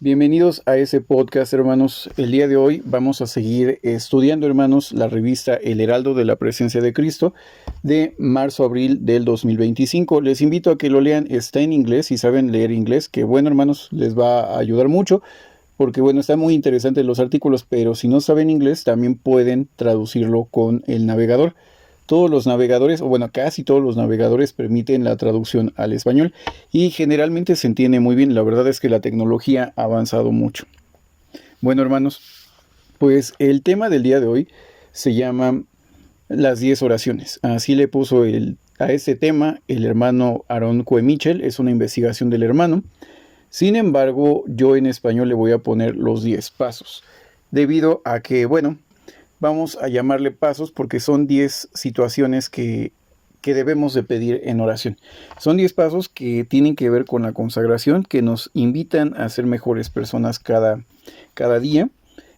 Bienvenidos a ese podcast, hermanos. El día de hoy vamos a seguir estudiando, hermanos, la revista El Heraldo de la Presencia de Cristo de marzo-abril del 2025. Les invito a que lo lean, está en inglés, si saben leer inglés, que bueno, hermanos, les va a ayudar mucho, porque bueno, están muy interesantes los artículos, pero si no saben inglés, también pueden traducirlo con el navegador. Todos los navegadores, o bueno, casi todos los navegadores permiten la traducción al español y generalmente se entiende muy bien. La verdad es que la tecnología ha avanzado mucho. Bueno, hermanos, pues el tema del día de hoy se llama las 10 oraciones. Así le puso a este tema el hermano Aaron Cue Mitchell, es una investigación del hermano. Sin embargo, yo en español le voy a poner los 10 pasos, debido a que, bueno, vamos a llamarle pasos porque son 10 situaciones que debemos de pedir en oración. Son 10 pasos que tienen que ver con la consagración, que nos invitan a ser mejores personas cada día.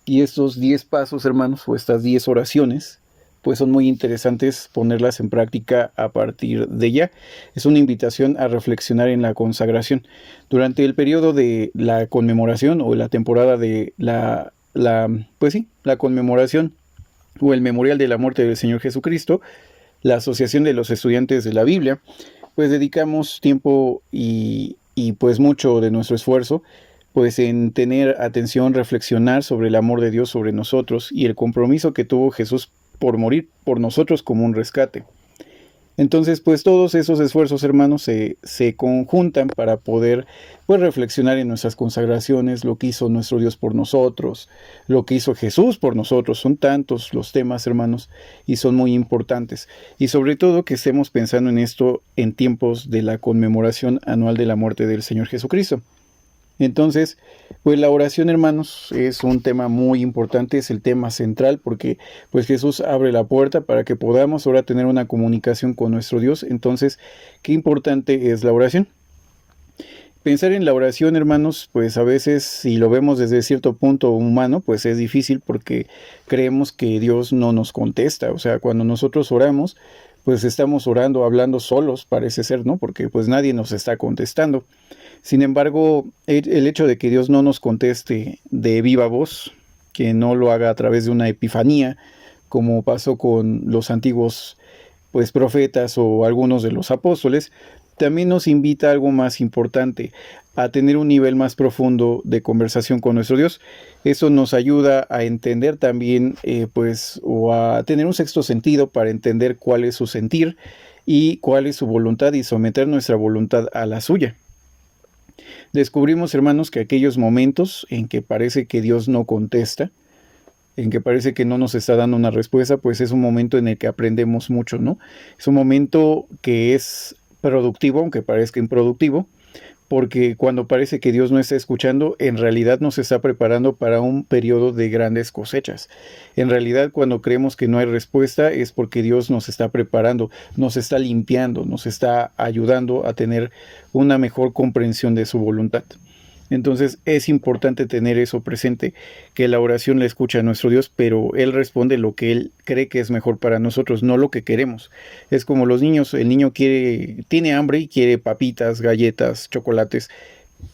Y estos 10 pasos, hermanos, o estas 10 oraciones, pues son muy interesantes ponerlas en práctica a partir de ya. Es una invitación a reflexionar en la consagración. Durante el periodo de la conmemoración o la temporada de la conmemoración o el memorial de la muerte del Señor Jesucristo, la Asociación de los Estudiantes de la Biblia, pues dedicamos tiempo y pues mucho de nuestro esfuerzo pues en tener atención, reflexionar sobre el amor de Dios sobre nosotros y el compromiso que tuvo Jesús por morir por nosotros como un rescate. Entonces, pues todos esos esfuerzos, hermanos, se conjuntan para poder pues reflexionar en nuestras consagraciones, lo que hizo nuestro Dios por nosotros, lo que hizo Jesús por nosotros. Son tantos los temas, hermanos, y son muy importantes. Y sobre todo que estemos pensando en esto en tiempos de la conmemoración anual de la muerte del Señor Jesucristo. Entonces, pues la oración, hermanos, es un tema muy importante, es el tema central porque pues Jesús abre la puerta para que podamos ahora tener una comunicación con nuestro Dios. Entonces, qué importante es la oración. Pensar en la oración, hermanos, pues a veces si lo vemos desde cierto punto humano, pues es difícil porque creemos que Dios no nos contesta. O sea, cuando nosotros oramos, pues estamos orando, hablando solos, parece ser, ¿no? Porque pues nadie nos está contestando. Sin embargo, el hecho de que Dios no nos conteste de viva voz, que no lo haga a través de una epifanía, como pasó con los antiguos pues profetas o algunos de los apóstoles, también nos invita a algo más importante, a tener un nivel más profundo de conversación con nuestro Dios. Eso nos ayuda a entender también, o a tener un sexto sentido para entender cuál es su sentir y cuál es su voluntad y someter nuestra voluntad a la suya. Descubrimos, hermanos, que aquellos momentos en que parece que Dios no contesta, en que parece que no nos está dando una respuesta, pues es un momento en el que aprendemos mucho, ¿no? Es un momento que es productivo, aunque parezca improductivo, porque cuando parece que Dios no está escuchando, en realidad nos está preparando para un periodo de grandes cosechas. En realidad, cuando creemos que no hay respuesta, es porque Dios nos está preparando, nos está limpiando, nos está ayudando a tener una mejor comprensión de su voluntad. Entonces es importante tener eso presente, que la oración la escucha a nuestro Dios, pero Él responde lo que Él cree que es mejor para nosotros, no lo que queremos. Es como los niños, el niño tiene hambre y quiere papitas, galletas, chocolates,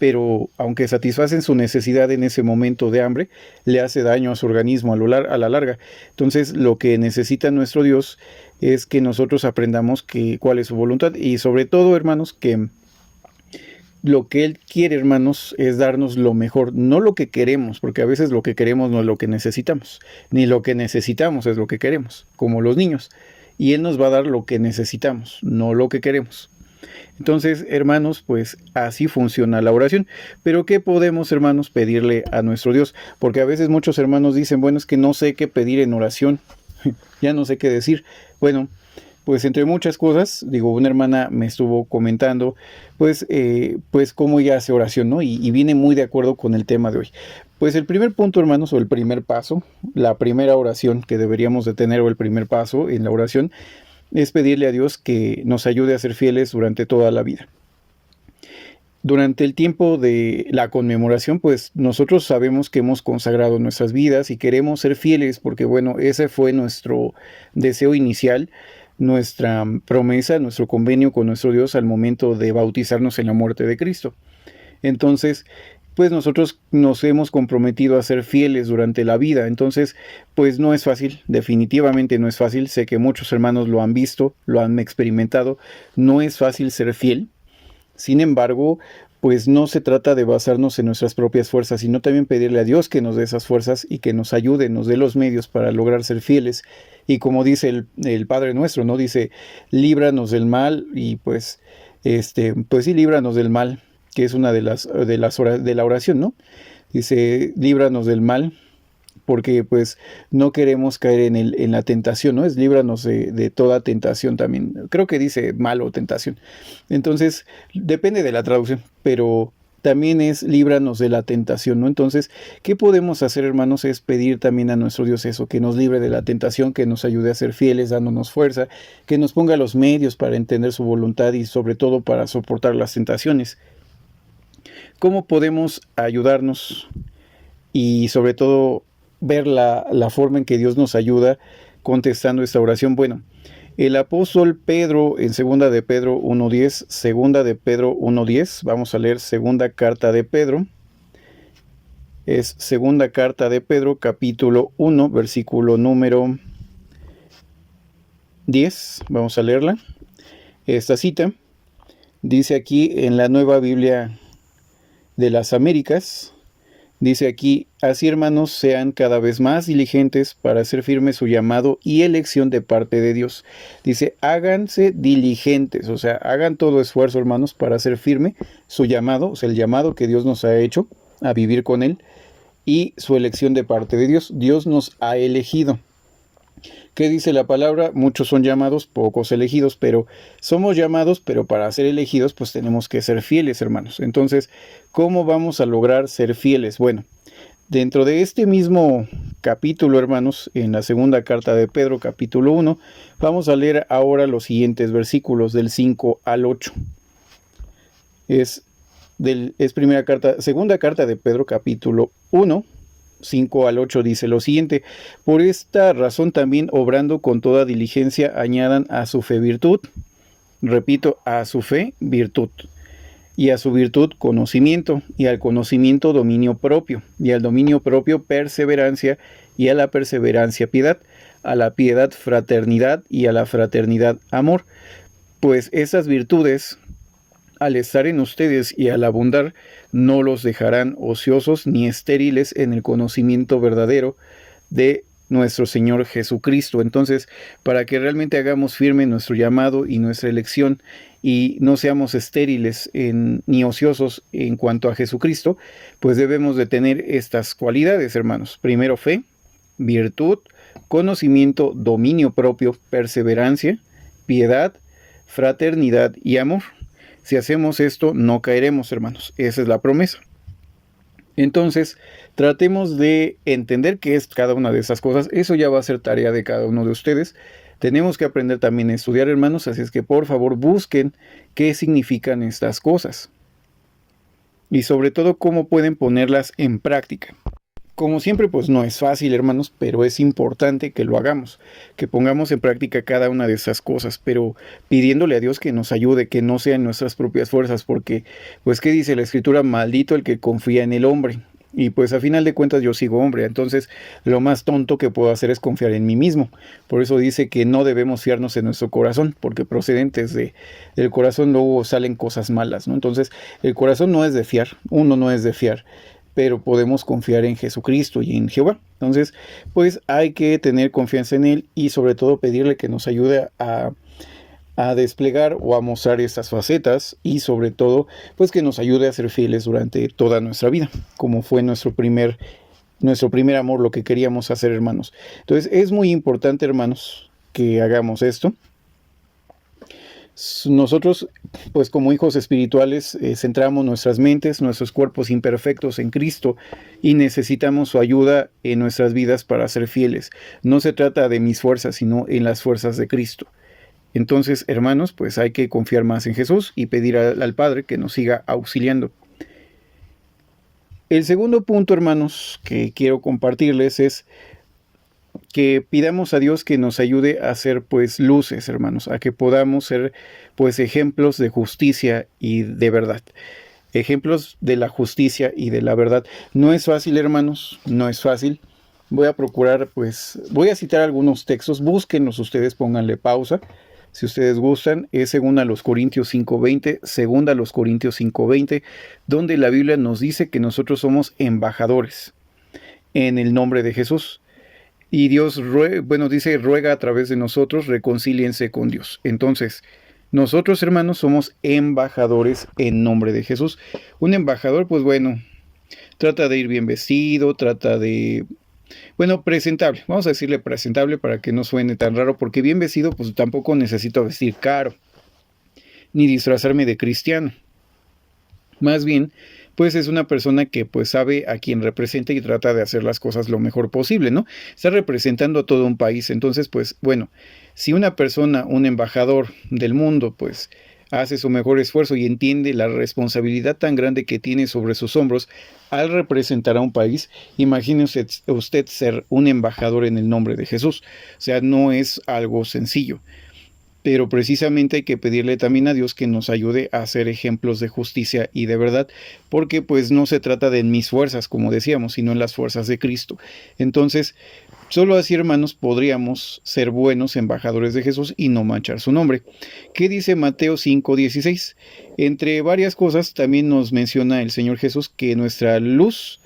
pero aunque satisfacen su necesidad en ese momento de hambre, le hace daño a su organismo a la larga. Entonces lo que necesita nuestro Dios es que nosotros aprendamos cuál es su voluntad y sobre todo, hermanos, que lo que Él quiere, hermanos, es darnos lo mejor, no lo que queremos, porque a veces lo que queremos no es lo que necesitamos, ni lo que necesitamos es lo que queremos, como los niños. Y Él nos va a dar lo que necesitamos, no lo que queremos. Entonces, hermanos, pues así funciona la oración. Pero ¿qué podemos, hermanos, pedirle a nuestro Dios? Porque a veces muchos hermanos dicen, bueno, es que no sé qué pedir en oración, ya no sé qué decir. Bueno, pues entre muchas cosas, digo, una hermana me estuvo comentando, pues cómo ella hace oración, ¿no? Y viene muy de acuerdo con el tema de hoy. Pues el primer punto, hermanos, o el primer paso, la primera oración que deberíamos de tener, o el primer paso en la oración, es pedirle a Dios que nos ayude a ser fieles durante toda la vida. Durante el tiempo de la conmemoración, pues nosotros sabemos que hemos consagrado nuestras vidas y queremos ser fieles porque, bueno, ese fue nuestro deseo inicial, nuestra promesa, nuestro convenio con nuestro Dios al momento de bautizarnos en la muerte de Cristo. Entonces, pues nosotros nos hemos comprometido a ser fieles durante la vida. Entonces, pues no es fácil, definitivamente no es fácil. Sé que muchos hermanos lo han visto, lo han experimentado. No es fácil ser fiel. Sin embargo, pues no se trata de basarnos en nuestras propias fuerzas, sino también pedirle a Dios que nos dé esas fuerzas y que nos ayude, nos dé los medios para lograr ser fieles. Y como dice el Padre Nuestro, ¿no? Dice, líbranos del mal y pues sí, líbranos del mal, que es una de la oración, ¿no? Dice, líbranos del mal, porque pues no queremos caer en la tentación, ¿no? Es líbranos de toda tentación también. Creo que dice mal o tentación. Entonces, depende de la traducción, pero también es líbranos de la tentación, ¿no? Entonces, ¿qué podemos hacer, hermanos? Es pedir también a nuestro Dios eso, que nos libre de la tentación, que nos ayude a ser fieles, dándonos fuerza, que nos ponga los medios para entender su voluntad y sobre todo para soportar las tentaciones. ¿Cómo podemos ayudarnos? Y sobre todo ver la forma en que Dios nos ayuda contestando esta oración. Bueno, el apóstol Pedro en 2 de Pedro 1.10, 2 de Pedro 1.10, vamos a leer segunda carta de Pedro. Es segunda carta de Pedro, capítulo 1, versículo número 10. Vamos a leerla. Esta cita dice aquí en la Nueva Biblia de las Américas. Dice aquí, así hermanos, sean cada vez más diligentes para hacer firme su llamado y elección de parte de Dios. Dice, háganse diligentes, o sea, hagan todo esfuerzo, hermanos, para hacer firme su llamado, o sea, el llamado que Dios nos ha hecho a vivir con Él y su elección de parte de Dios. Dios nos ha elegido. ¿Qué dice la palabra? Muchos son llamados, pocos elegidos, pero somos llamados, pero para ser elegidos pues tenemos que ser fieles, hermanos. Entonces, ¿cómo vamos a lograr ser fieles? Bueno, dentro de este mismo capítulo, hermanos, en la segunda carta de Pedro, capítulo 1, vamos a leer ahora los siguientes versículos del 5 al 8. Es segunda carta de Pedro, capítulo 1, 5 al 8 dice lo siguiente: por esta razón también, obrando con toda diligencia, añadan a su fe virtud. Repito, a su fe virtud. Y a su virtud conocimiento, y al conocimiento dominio propio, y al dominio propio perseverancia, y a la perseverancia piedad, a la piedad fraternidad, y a la fraternidad amor. Pues esas virtudes, al estar en ustedes y al abundar, no los dejarán ociosos ni estériles en el conocimiento verdadero de nuestro Señor Jesucristo. Entonces, para que realmente hagamos firme nuestro llamado y nuestra elección y no seamos estériles ni ociosos en cuanto a Jesucristo, pues debemos de tener estas cualidades, hermanos. Primero, fe, virtud, conocimiento, dominio propio, perseverancia, piedad, fraternidad y amor. Si hacemos esto, no caeremos, hermanos. Esa es la promesa. Entonces, tratemos de entender qué es cada una de esas cosas. Eso ya va a ser tarea de cada uno de ustedes. Tenemos que aprender también a estudiar, hermanos. Así es que, por favor, busquen qué significan estas cosas. Y sobre todo, cómo pueden ponerlas en práctica. Como siempre, pues no es fácil, hermanos, pero es importante que lo hagamos, que pongamos en práctica cada una de esas cosas, pero pidiéndole a Dios que nos ayude, que no sean nuestras propias fuerzas, porque, pues, ¿qué dice la Escritura? Maldito el que confía en el hombre. Y pues a final de cuentas yo sigo hombre, entonces lo más tonto que puedo hacer es confiar en mí mismo. Por eso dice que no debemos fiarnos en nuestro corazón, porque procedentes del corazón luego salen cosas malas, ¿no? Entonces el corazón no es de fiar, uno no es de fiar, pero podemos confiar en Jesucristo y en Jehová. Entonces, pues hay que tener confianza en Él y sobre todo pedirle que nos ayude a desplegar o a mostrar estas facetas y sobre todo, pues que nos ayude a ser fieles durante toda nuestra vida, como fue nuestro primer amor, lo que queríamos hacer, hermanos. Entonces, es muy importante, hermanos, que hagamos esto. Nosotros, pues como hijos espirituales, centramos nuestras mentes, nuestros cuerpos imperfectos en Cristo y necesitamos su ayuda en nuestras vidas para ser fieles. No se trata de mis fuerzas, sino en las fuerzas de Cristo. Entonces, hermanos, pues hay que confiar más en Jesús y pedir al Padre que nos siga auxiliando. El segundo punto, hermanos, que quiero compartirles es que pidamos a Dios que nos ayude a ser pues luces, hermanos, a que podamos ser pues ejemplos de justicia y de verdad. ejemplos de la justicia y de la verdad. No es fácil, hermanos, no es fácil. Voy a procurar, pues, voy a citar algunos textos, búsquenlos ustedes, pónganle pausa. Si ustedes gustan, es según a los Corintios 5:20, según a los Corintios 5:20, donde la Biblia nos dice que nosotros somos embajadores en el nombre de Jesús. Y Dios, dice, ruega a través de nosotros, reconcíliense con Dios. Entonces, nosotros, hermanos, somos embajadores en nombre de Jesús. Un embajador, pues bueno, trata de ir bien vestido, trata de... Bueno, presentable, vamos a decirle presentable para que no suene tan raro, porque bien vestido, pues tampoco necesito vestir caro, ni disfrazarme de cristiano. Más bien, pues es una persona que pues sabe a quién representa y trata de hacer las cosas lo mejor posible, ¿no? Está representando a todo un país, entonces pues bueno, si una persona, un embajador del mundo, pues hace su mejor esfuerzo y entiende la responsabilidad tan grande que tiene sobre sus hombros al representar a un país, imagínese usted ser un embajador en el nombre de Jesús. O sea, no es algo sencillo. Pero precisamente hay que pedirle también a Dios que nos ayude a ser ejemplos de justicia y de verdad, porque pues no se trata de mis fuerzas, como decíamos, sino en las fuerzas de Cristo. Entonces, solo así, hermanos, podríamos ser buenos embajadores de Jesús y no manchar su nombre. ¿Qué dice Mateo 5:16? Entre varias cosas, también nos menciona el Señor Jesús que nuestra luz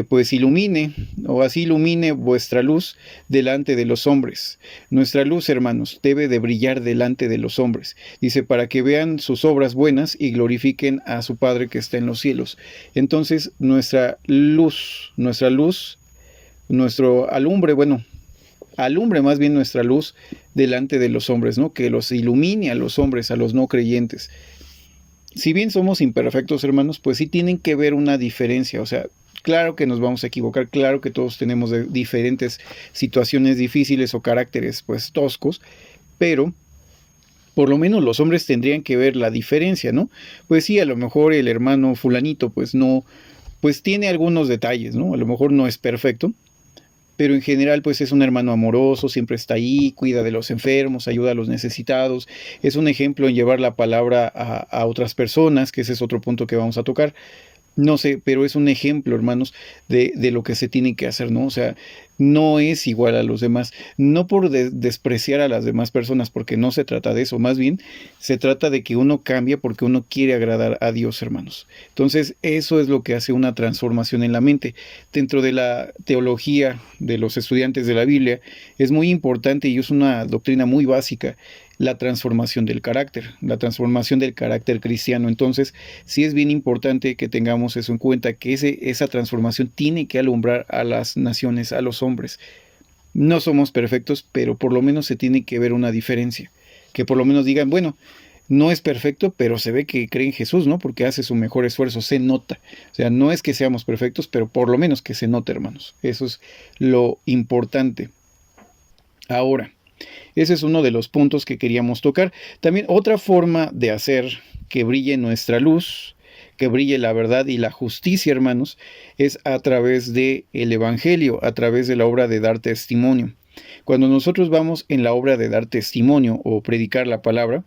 pues ilumine, o así ilumine vuestra luz delante de los hombres. Nuestra luz, hermanos, debe de brillar delante de los hombres. Dice, para que vean sus obras buenas y glorifiquen a su Padre que está en los cielos. Entonces, nuestro alumbre más bien nuestra luz delante de los hombres, ¿no? Que los ilumine a los hombres, a los no creyentes. Si bien somos imperfectos, hermanos, pues sí tienen que ver una diferencia, o sea, claro que nos vamos a equivocar, claro que todos tenemos diferentes situaciones difíciles o caracteres pues toscos, pero por lo menos los hombres tendrían que ver la diferencia, ¿no? Pues sí, a lo mejor el hermano fulanito pues no, pues tiene algunos detalles, ¿no? A lo mejor no es perfecto, pero en general pues es un hermano amoroso, siempre está ahí, cuida de los enfermos, ayuda a los necesitados, es un ejemplo en llevar la palabra a otras personas, que ese es otro punto que vamos a tocar. No sé, pero es un ejemplo, hermanos, de lo que se tiene que hacer, ¿no? O sea, no es igual a los demás, no por despreciar a las demás personas, porque no se trata de eso, más bien se trata de que uno cambie porque uno quiere agradar a Dios, hermanos. Entonces, eso es lo que hace una transformación en la mente. Dentro de la teología de los estudiantes de la Biblia, es muy importante y es una doctrina muy básica, la transformación del carácter cristiano. Entonces, sí es bien importante que tengamos eso en cuenta, que esa transformación tiene que alumbrar a las naciones, a los hombres. No somos perfectos, pero por lo menos se tiene que ver una diferencia. Que por lo menos digan, bueno, no es perfecto, pero se ve que cree en Jesús, ¿no? Porque hace su mejor esfuerzo, se nota. O sea, no es que seamos perfectos, pero por lo menos que se note, hermanos. Eso es lo importante. Ahora, ese es uno de los puntos que queríamos tocar. También otra forma de hacer que brille nuestra luz, que brille la verdad y la justicia, hermanos, es a través del Evangelio, a través de la obra de dar testimonio. Cuando nosotros vamos en la obra de dar testimonio o predicar la palabra,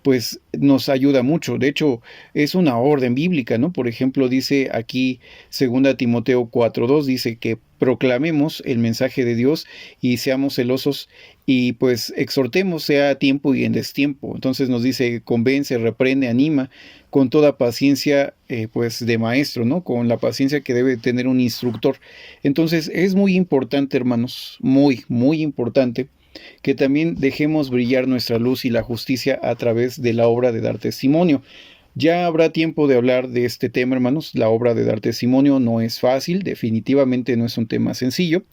pues nos ayuda mucho. De hecho, es una orden bíblica, ¿no? Por ejemplo, dice aquí 2 Timoteo 4:2, dice que proclamemos el mensaje de Dios y seamos celosos y pues exhortemos sea a tiempo y en destiempo. Entonces nos dice, convence, reprende, anima con toda paciencia pues de maestro, ¿no? Con la paciencia que debe tener un instructor. Entonces es muy importante, hermanos, muy, muy importante que también dejemos brillar nuestra luz y la justicia a través de la obra de dar testimonio. Ya habrá tiempo de hablar de este tema, hermanos. La obra de dar testimonio no es fácil, definitivamente no es un tema sencillo.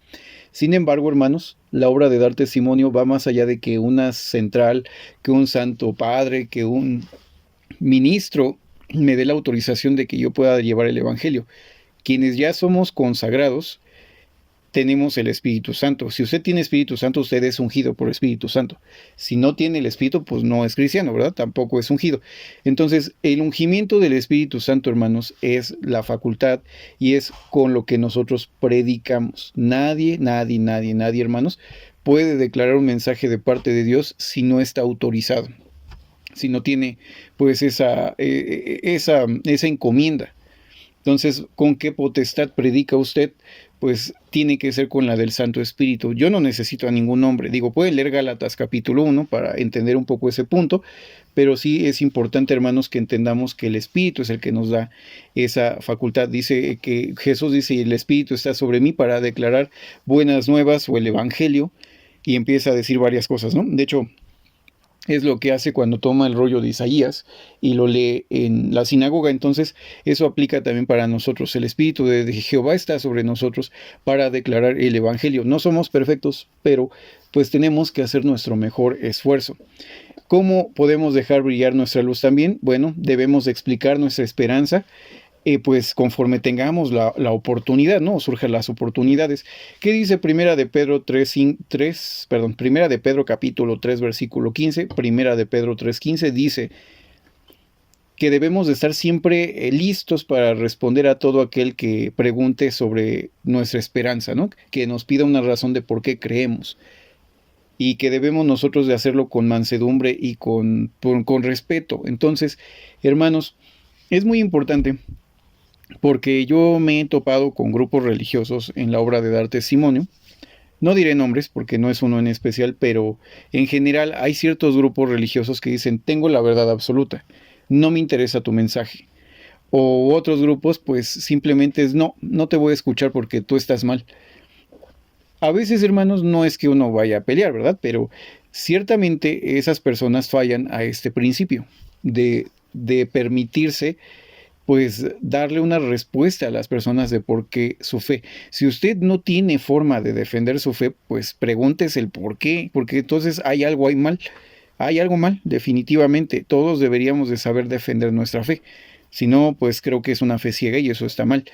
Sin embargo, hermanos, la obra de dar testimonio va más allá de que una central, que un santo padre, que un ministro me dé la autorización de que yo pueda llevar el evangelio. Quienes ya somos consagrados, tenemos el Espíritu Santo. Si usted tiene Espíritu Santo, usted es ungido por Espíritu Santo. Si no tiene el Espíritu, pues no es cristiano, ¿verdad? Tampoco es ungido. Entonces, el ungimiento del Espíritu Santo, hermanos, es la facultad y es con lo que nosotros predicamos. Nadie, hermanos, puede declarar un mensaje de parte de Dios si no está autorizado. si no tiene pues esa encomienda. Entonces, ¿con qué potestad predica usted? Pues tiene que ser con la del Santo Espíritu. Yo no necesito a ningún hombre. Digo, pueden leer Gálatas capítulo 1 para entender un poco ese punto, pero sí es importante, hermanos, que entendamos que el Espíritu es el que nos da esa facultad. Dice que Jesús dice, el Espíritu está sobre mí para declarar buenas nuevas o el Evangelio, y empieza a decir varias cosas, ¿no? De hecho, es lo que hace cuando toma el rollo de Isaías y lo lee en la sinagoga. Entonces, eso aplica también para nosotros. El Espíritu de Jehová está sobre nosotros para declarar el Evangelio. No somos perfectos, pero pues tenemos que hacer nuestro mejor esfuerzo. ¿Cómo podemos dejar brillar nuestra luz también? Bueno, debemos de explicar nuestra esperanza, pues conforme tengamos la oportunidad, ¿no? Surgen las oportunidades. ¿Qué dice Primera de Pedro Primera de Pedro capítulo 3, versículo 15? Primera de Pedro 3:15 dice que debemos de estar siempre listos para responder a todo aquel que pregunte sobre nuestra esperanza, ¿no? Que nos pida una razón de por qué creemos. Y que debemos nosotros de hacerlo con mansedumbre y con respeto. Entonces, hermanos, es muy importante, porque yo me he topado con grupos religiosos en la obra de dar testimonio. No diré nombres porque no es uno en especial, pero en general hay ciertos grupos religiosos que dicen, tengo la verdad absoluta, no me interesa tu mensaje. O otros grupos pues simplemente es, no te voy a escuchar porque tú estás mal. A veces, hermanos, no es que uno vaya a pelear, ¿verdad? Pero ciertamente esas personas fallan a este principio de permitirse pues darle una respuesta a las personas de por qué su fe. Si usted no tiene forma de defender su fe, pues pregúntese el por qué, porque entonces hay algo mal, definitivamente. Todos deberíamos de saber defender nuestra fe. Si no, pues creo que es una fe ciega y eso está mal.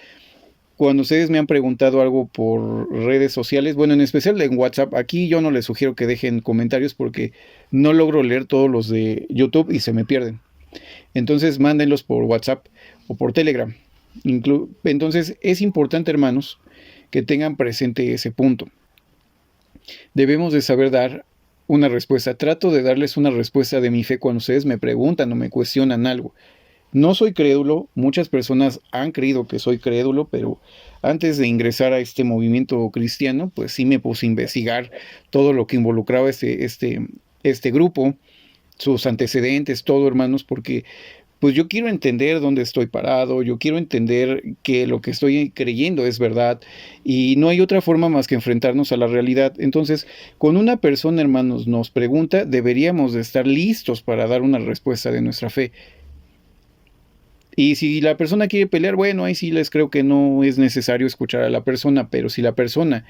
Cuando ustedes me han preguntado algo por redes sociales, bueno, en especial en WhatsApp, aquí yo no les sugiero que dejen comentarios porque no logro leer todos los de YouTube y se me pierden. Entonces mándenlos por WhatsApp o por Telegram. Entonces es importante, hermanos, que tengan presente ese punto. Debemos de saber dar una respuesta. Trato de darles una respuesta de mi fe cuando ustedes me preguntan o me cuestionan algo. No soy crédulo, muchas personas han creído que soy crédulo, pero antes de ingresar a este movimiento cristiano, pues sí me puse a investigar todo lo que involucraba este grupo, sus antecedentes, todo, hermanos, porque pues yo quiero entender dónde estoy parado, yo quiero entender que lo que estoy creyendo es verdad y no hay otra forma más que enfrentarnos a la realidad. Entonces, cuando una persona, hermanos, nos pregunta, deberíamos de estar listos para dar una respuesta de nuestra fe. Y si la persona quiere pelear, bueno, ahí sí les creo que no es necesario escuchar a la persona, pero si la persona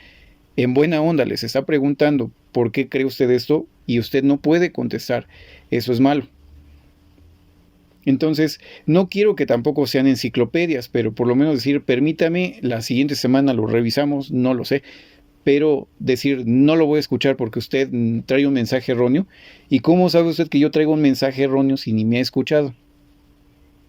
en buena onda les está preguntando por qué cree usted esto y usted no puede contestar, eso es malo. Entonces, no quiero que tampoco sean enciclopedias, pero por lo menos decir, permítame, la siguiente semana lo revisamos, no lo sé, pero decir, no lo voy a escuchar porque usted trae un mensaje erróneo. ¿Y cómo sabe usted que yo traigo un mensaje erróneo si ni me ha escuchado?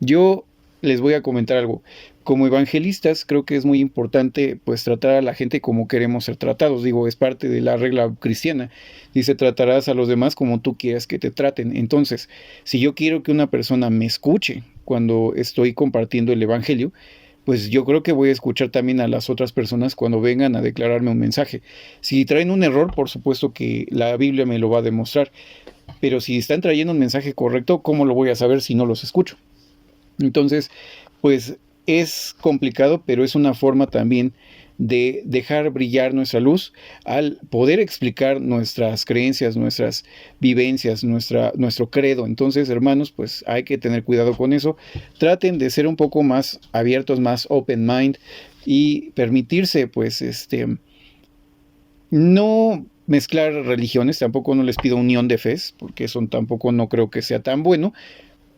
Yo les voy a comentar algo. Como evangelistas creo que es muy importante pues tratar a la gente como queremos ser tratados. Digo, es parte de la regla cristiana. Dice, tratarás a los demás como tú quieras que te traten. Entonces, si yo quiero que una persona me escuche cuando estoy compartiendo el evangelio, pues yo creo que voy a escuchar también a las otras personas cuando vengan a declararme un mensaje. Si traen un error, por supuesto que la Biblia me lo va a demostrar. Pero si están trayendo un mensaje correcto, ¿cómo lo voy a saber si no los escucho? Entonces, pues es complicado, pero es una forma también de dejar brillar nuestra luz al poder explicar nuestras creencias, nuestras vivencias, nuestro credo. Entonces, hermanos, pues hay que tener cuidado con eso. Traten de ser un poco más abiertos, más open mind y permitirse, pues, no mezclar religiones. Tampoco no les pido unión de fes, porque eso tampoco no creo que sea tan bueno.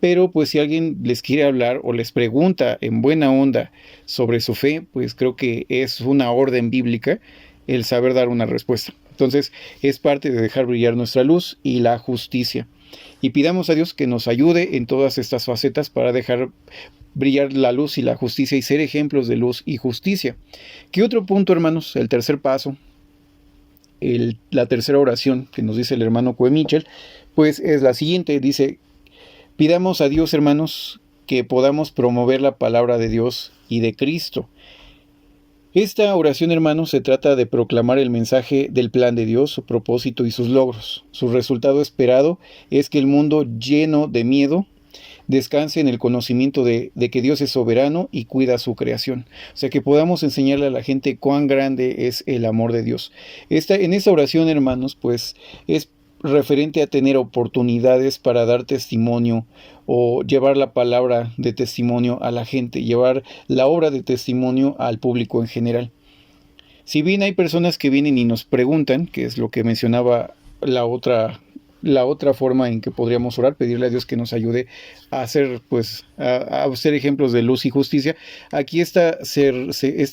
Pero pues si alguien les quiere hablar o les pregunta en buena onda sobre su fe, pues creo que es una orden bíblica el saber dar una respuesta. Entonces es parte de dejar brillar nuestra luz y la justicia. Y pidamos a Dios que nos ayude en todas estas facetas para dejar brillar la luz y la justicia y ser ejemplos de luz y justicia. ¿Qué otro punto, hermanos? El tercer paso, la tercera oración que nos dice el hermano Coe Mitchell, pues es la siguiente. Dice, Pidamos a Dios, hermanos, que podamos promover la palabra de Dios y de Cristo. Esta oración, hermanos, se trata de proclamar el mensaje del plan de Dios, su propósito y sus logros. Su resultado esperado es que el mundo lleno de miedo descanse en el conocimiento de que Dios es soberano y cuida su creación. O sea, que podamos enseñarle a la gente cuán grande es el amor de Dios. En esta oración, hermanos, pues es referente a tener oportunidades para dar testimonio o llevar la palabra de testimonio a la gente, llevar la obra de testimonio al público en general. Si bien hay personas que vienen y nos preguntan, que es lo que mencionaba la otra forma en que podríamos orar, pedirle a Dios que nos ayude a hacer, pues, a ser ejemplos de luz y justicia. Aquí esta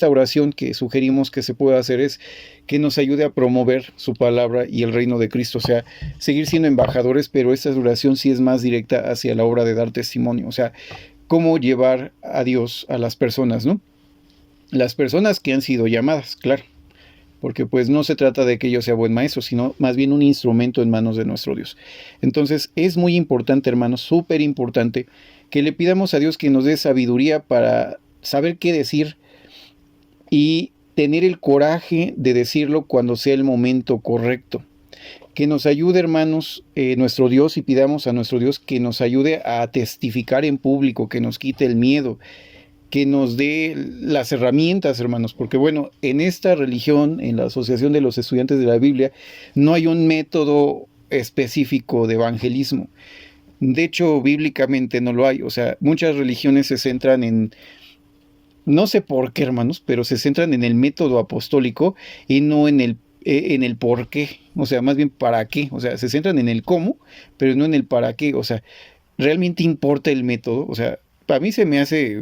oración que sugerimos que se pueda hacer es que nos ayude a promover su palabra y el reino de Cristo, o sea, seguir siendo embajadores, pero esta oración sí es más directa hacia la obra de dar testimonio, o sea, cómo llevar a Dios a las personas, ¿no? Las personas que han sido llamadas, claro, porque pues no se trata de que yo sea buen maestro, sino más bien un instrumento en manos de nuestro Dios. Entonces es muy importante, hermanos, súper importante, que le pidamos a Dios que nos dé sabiduría para saber qué decir y tener el coraje de decirlo cuando sea el momento correcto. Que nos ayude, hermanos, nuestro Dios, y pidamos a nuestro Dios que nos ayude a testificar en público, que nos quite el miedo, que nos dé las herramientas, hermanos, porque bueno, en esta religión, en la Asociación de los Estudiantes de la Biblia, no hay un método específico de evangelismo. De hecho, bíblicamente no lo hay. O sea, muchas religiones se centran en, no sé por qué, hermanos, pero se centran en el método apostólico y no en el por qué. O sea, más bien para qué. O sea, se centran en el cómo, pero no en el para qué. O sea, ¿realmente importa el método? O sea, para mí se me hace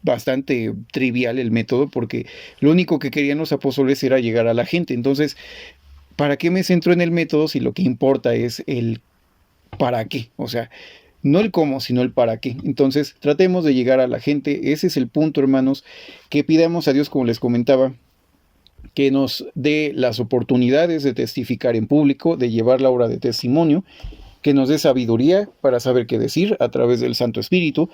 bastante trivial el método, porque lo único que querían los apóstoles era llegar a la gente. Entonces, ¿para qué me centro en el método si lo que importa es el para qué? O sea, no el cómo, sino el para qué. Entonces, tratemos de llegar a la gente. Ese es el punto, hermanos, que pidamos a Dios, como les comentaba, que nos dé las oportunidades de testificar en público, de llevar la obra de testimonio, que nos dé sabiduría para saber qué decir a través del Santo Espíritu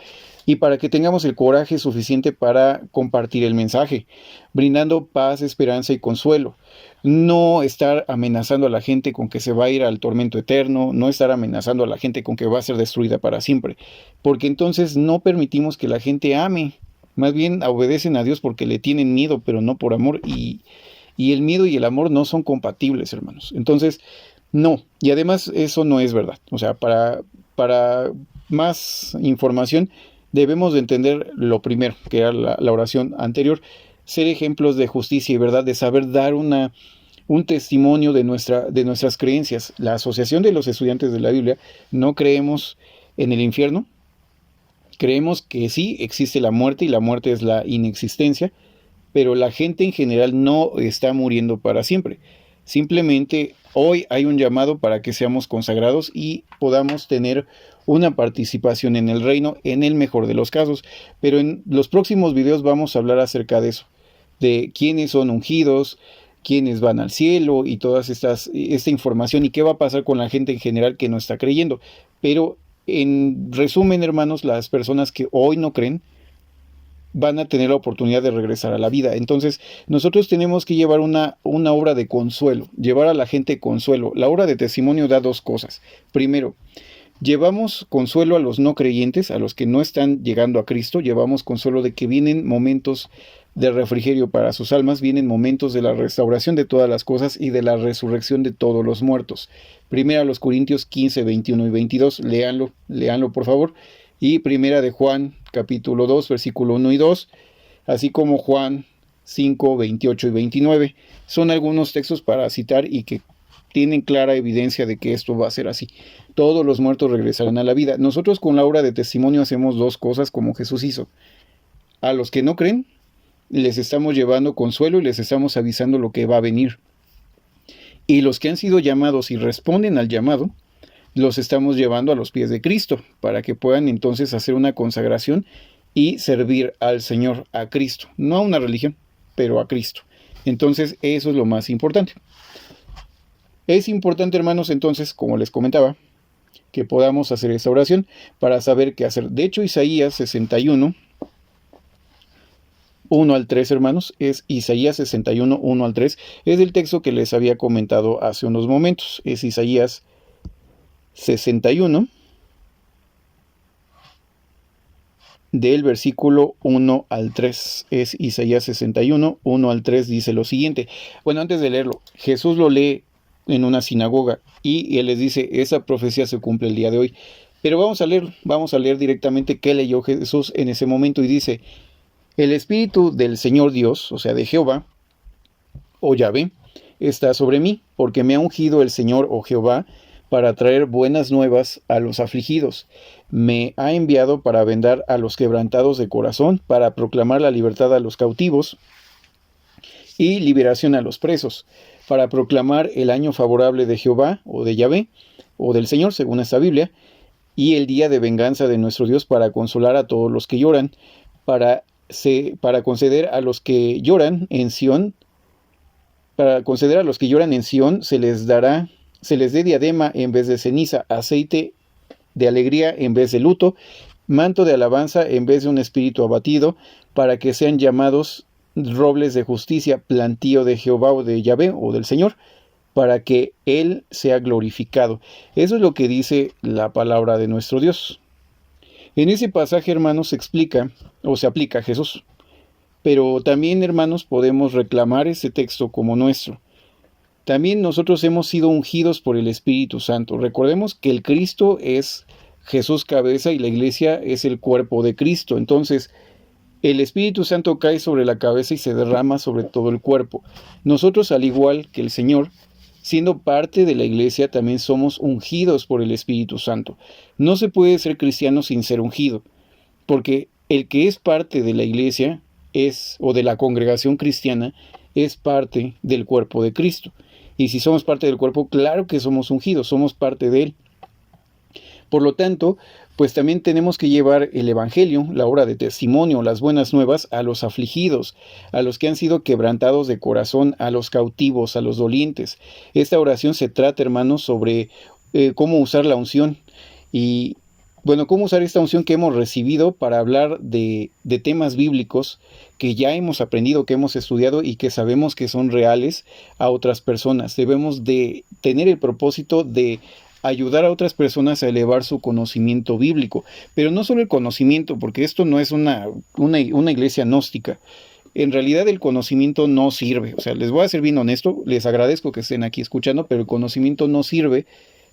y para que tengamos el coraje suficiente para compartir el mensaje, brindando paz, esperanza y consuelo. No estar amenazando a la gente con que se va a ir al tormento eterno, no estar amenazando a la gente con que va a ser destruida para siempre, porque entonces no permitimos que la gente ame. Más bien obedecen a Dios porque le tienen miedo, pero no por amor, y el miedo y el amor no son compatibles, hermanos. Entonces, no, y además eso no es verdad. O sea, para más información debemos de entender lo primero, que era la oración anterior, ser ejemplos de justicia y verdad, de saber dar un testimonio de nuestras creencias. La Asociación de los Estudiantes de la Biblia no creemos en el infierno, creemos que sí existe la muerte y la muerte es la inexistencia, pero la gente en general no está muriendo para siempre. Simplemente hoy hay un llamado para que seamos consagrados y podamos tener una participación en el reino, en el mejor de los casos. Pero en los próximos videos vamos a hablar acerca de eso, de quiénes son ungidos, quiénes van al cielo y todas esta información y qué va a pasar con la gente en general que no está creyendo. Pero en resumen, hermanos, las personas que hoy no creen van a tener la oportunidad de regresar a la vida. Entonces, nosotros tenemos que llevar una obra de consuelo, llevar a la gente consuelo. La obra de testimonio da dos cosas. Primero, llevamos consuelo a los no creyentes, a los que no están llegando a Cristo. Llevamos consuelo de que vienen momentos de refrigerio para sus almas, vienen momentos de la restauración de todas las cosas y de la resurrección de todos los muertos. Primera a los Corintios 15, 21 y 22, léanlo por favor. Y primera de Juan, capítulo 2, versículo 1 y 2, así como Juan 5, 28 y 29. Son algunos textos para citar y que tienen clara evidencia de que esto va a ser así. Todos los muertos regresarán a la vida. Nosotros con la obra de testimonio hacemos dos cosas como Jesús hizo. A los que no creen, les estamos llevando consuelo y les estamos avisando lo que va a venir. Y los que han sido llamados y responden al llamado, los estamos llevando a los pies de Cristo, para que puedan entonces hacer una consagración y servir al Señor, a Cristo. No a una religión, pero a Cristo. Entonces, eso es lo más importante. Es importante, hermanos, entonces, como les comentaba, que podamos hacer esta oración para saber qué hacer. De hecho, Isaías 61, 1 al 3, hermanos, es Isaías 61, 1 al 3, es el texto que les había comentado hace unos momentos. Es Isaías 61, del versículo 1 al 3. Es Isaías 61, 1 al 3, dice lo siguiente. Bueno, antes de leerlo, Jesús lo lee en una sinagoga y él les dice, esa profecía se cumple el día de hoy. Pero vamos a leer directamente qué leyó Jesús en ese momento, y dice: el Espíritu del Señor Dios, o sea, de Jehová, o Yahvé, está sobre mí, porque me ha ungido el Señor, o Jehová, para traer buenas nuevas a los afligidos. Me ha enviado para vendar a los quebrantados de corazón, para proclamar la libertad a los cautivos y liberación a los presos, para proclamar el año favorable de Jehová, o de Yahvé, o del Señor, según esta Biblia, y el día de venganza de nuestro Dios, para consolar a todos los que lloran, para conceder a los que lloran en Sión, se les dé diadema en vez de ceniza, aceite de alegría en vez de luto, manto de alabanza en vez de un espíritu abatido, para que sean llamados robles de justicia, plantío de Jehová, o de Yahvé, o del Señor, para que Él sea glorificado. Eso es lo que dice la palabra de nuestro Dios. En ese pasaje, hermanos, se explica, o se aplica a Jesús. Pero también, hermanos, podemos reclamar ese texto como nuestro. También nosotros hemos sido ungidos por el Espíritu Santo. Recordemos que el Cristo es Jesús cabeza y la iglesia es el cuerpo de Cristo. Entonces, el Espíritu Santo cae sobre la cabeza y se derrama sobre todo el cuerpo. Nosotros, al igual que el Señor, siendo parte de la iglesia, también somos ungidos por el Espíritu Santo. No se puede ser cristiano sin ser ungido, porque el que es parte de la iglesia o de la congregación cristiana, es parte del cuerpo de Cristo. Y si somos parte del cuerpo, claro que somos ungidos, somos parte de él. Por lo tanto, pues también tenemos que llevar el evangelio, la obra de testimonio, las buenas nuevas a los afligidos, a los que han sido quebrantados de corazón, a los cautivos, a los dolientes. Esta oración se trata, hermanos, sobre cómo usar la unción y, bueno, cómo usar esta unción que hemos recibido para hablar de temas bíblicos que ya hemos aprendido, que hemos estudiado y que sabemos que son reales a otras personas. Debemos de tener el propósito de ayudar a otras personas a elevar su conocimiento bíblico, pero no solo el conocimiento, porque esto no es una iglesia gnóstica. En realidad el conocimiento no sirve, o sea, les voy a ser bien honesto, les agradezco que estén aquí escuchando, pero el conocimiento no sirve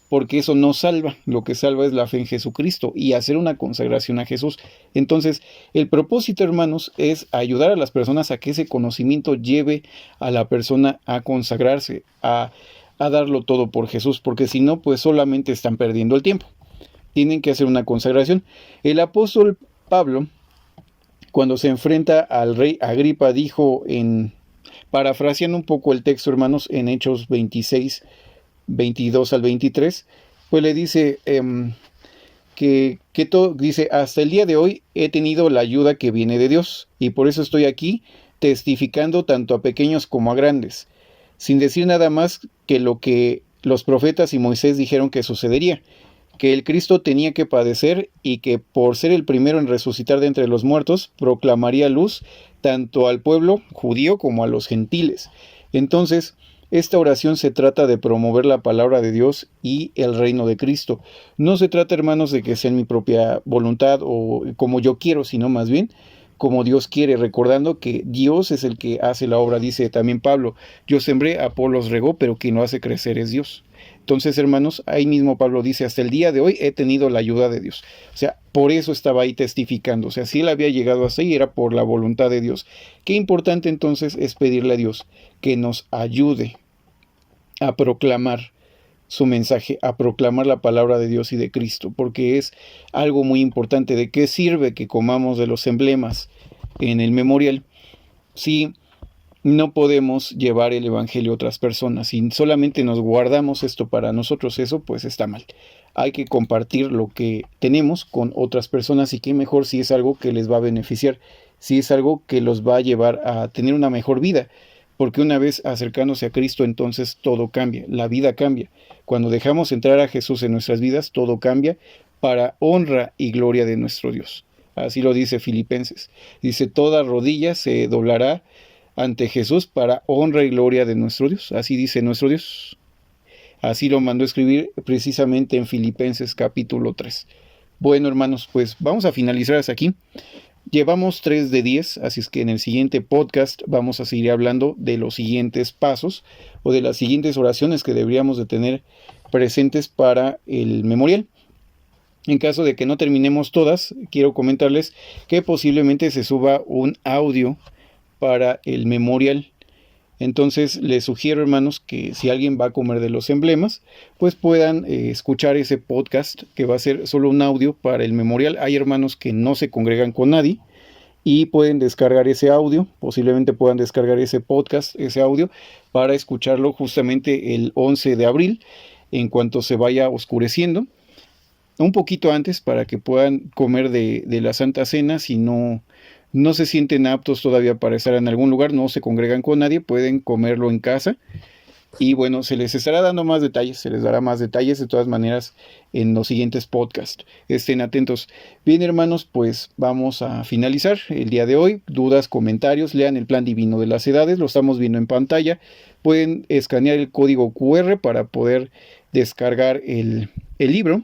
porque eso no salva. Lo que salva es la fe en Jesucristo y hacer una consagración a Jesús. Entonces, el propósito, hermanos, es ayudar a las personas a que ese conocimiento lleve a la persona a consagrarse, a darlo todo por Jesús, porque si no, pues solamente están perdiendo el tiempo. Tienen que hacer una consagración. El apóstol Pablo, cuando se enfrenta al rey Agripa, dijo, parafraseando un poco el texto, hermanos, en Hechos 26, 22 al 23, pues le dice dice: hasta el día de hoy he tenido la ayuda que viene de Dios, y por eso estoy aquí testificando tanto a pequeños como a grandes, sin decir nada más que lo que los profetas y Moisés dijeron que sucedería, que el Cristo tenía que padecer y que por ser el primero en resucitar de entre los muertos, proclamaría luz tanto al pueblo judío como a los gentiles. Entonces, esta oración se trata de promover la palabra de Dios y el reino de Cristo. No se trata, hermanos, de que sea en mi propia voluntad o como yo quiero, sino más bien como Dios quiere, recordando que Dios es el que hace la obra. Dice también Pablo: yo sembré, Apolos regó, pero quien lo hace crecer es Dios. Entonces, hermanos, ahí mismo Pablo dice: hasta el día de hoy he tenido la ayuda de Dios. O sea, por eso estaba ahí testificando. O sea, si él había llegado hasta ahí, era por la voluntad de Dios. Qué importante entonces es pedirle a Dios que nos ayude a proclamar su mensaje, a proclamar la palabra de Dios y de Cristo, porque es algo muy importante. ¿De qué sirve que comamos de los emblemas en el memorial si no podemos llevar el evangelio a otras personas? Si solamente nos guardamos esto para nosotros, eso pues está mal. Hay que compartir lo que tenemos con otras personas, y qué mejor si es algo que les va a beneficiar, si es algo que los va a llevar a tener una mejor vida, porque una vez acercándose a Cristo, entonces todo cambia, la vida cambia. Cuando dejamos entrar a Jesús en nuestras vidas, todo cambia para honra y gloria de nuestro Dios. Así lo dice Filipenses. Dice, toda rodilla se doblará ante Jesús para honra y gloria de nuestro Dios. Así dice nuestro Dios. Así lo mandó escribir precisamente en Filipenses capítulo 3. Bueno, hermanos, pues vamos a finalizar hasta aquí. Llevamos 3 de 10, así es que en el siguiente podcast vamos a seguir hablando de los siguientes pasos o de las siguientes oraciones que deberíamos de tener presentes para el memorial. En caso de que no terminemos todas, quiero comentarles que posiblemente se suba un audio para el memorial. Entonces les sugiero, hermanos, que si alguien va a comer de los emblemas, pues puedan escuchar ese podcast que va a ser solo un audio para el memorial. Hay hermanos que no se congregan con nadie y pueden descargar ese audio, posiblemente puedan descargar ese podcast, ese audio, para escucharlo justamente el 11 de abril, en cuanto se vaya oscureciendo. Un poquito antes para que puedan comer de la Santa Cena. Si no se sienten aptos todavía para estar en algún lugar, no se congregan con nadie, pueden comerlo en casa. Y bueno, se les estará dando más detalles, se les dará más detalles de todas maneras en los siguientes podcasts. Estén atentos. Bien, hermanos, pues vamos a finalizar el día de hoy. Dudas, comentarios, lean el Plan Divino de las Edades, lo estamos viendo en pantalla. Pueden escanear el código QR para poder descargar el libro.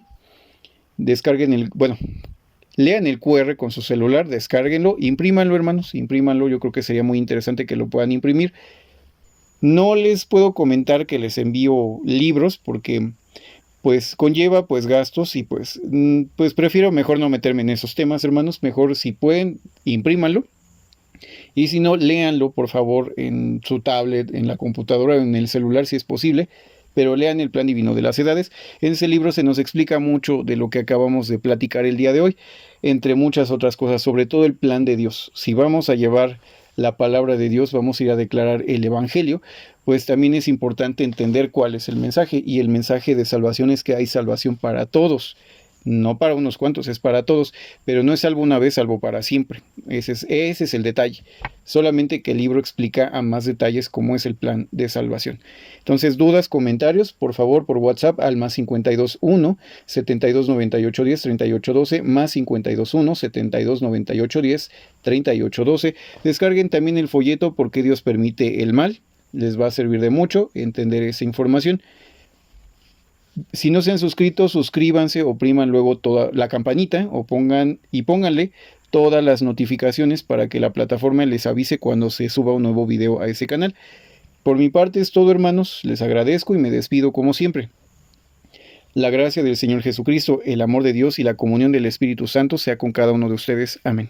Lean el QR con su celular, descárguenlo, imprímanlo, hermanos, imprímanlo. Yo creo que sería muy interesante que lo puedan imprimir. No les puedo comentar que les envío libros porque pues conlleva pues gastos y pues prefiero mejor no meterme en esos temas, hermanos. Mejor, si pueden, imprímanlo. Y si no, léanlo por favor en su tablet, en la computadora, en el celular si es posible. Pero lean el Plan Divino de las Edades. En ese libro se nos explica mucho de lo que acabamos de platicar el día de hoy, entre muchas otras cosas, sobre todo el plan de Dios. Si vamos a llevar la palabra de Dios, vamos a ir a declarar el Evangelio, pues también es importante entender cuál es el mensaje, y el mensaje de salvación es que hay salvación para todos. No para unos cuantos, es para todos, pero no es salvo una vez, salvo para siempre. Ese es el detalle. Solamente que el libro explica a más detalles cómo es el plan de salvación. Entonces, dudas, comentarios, por favor, por WhatsApp al más 521 72 98 10 38 12, más 521 72 98 10 38 12. Descarguen también el folleto ¿Por qué Dios permite el mal? Les va a servir de mucho entender esa información. Si no se han suscrito, suscríbanse, opriman luego toda la campanita o pónganle todas las notificaciones para que la plataforma les avise cuando se suba un nuevo video a ese canal. Por mi parte es todo, hermanos. Les agradezco y me despido como siempre. La gracia del Señor Jesucristo, el amor de Dios y la comunión del Espíritu Santo sea con cada uno de ustedes. Amén.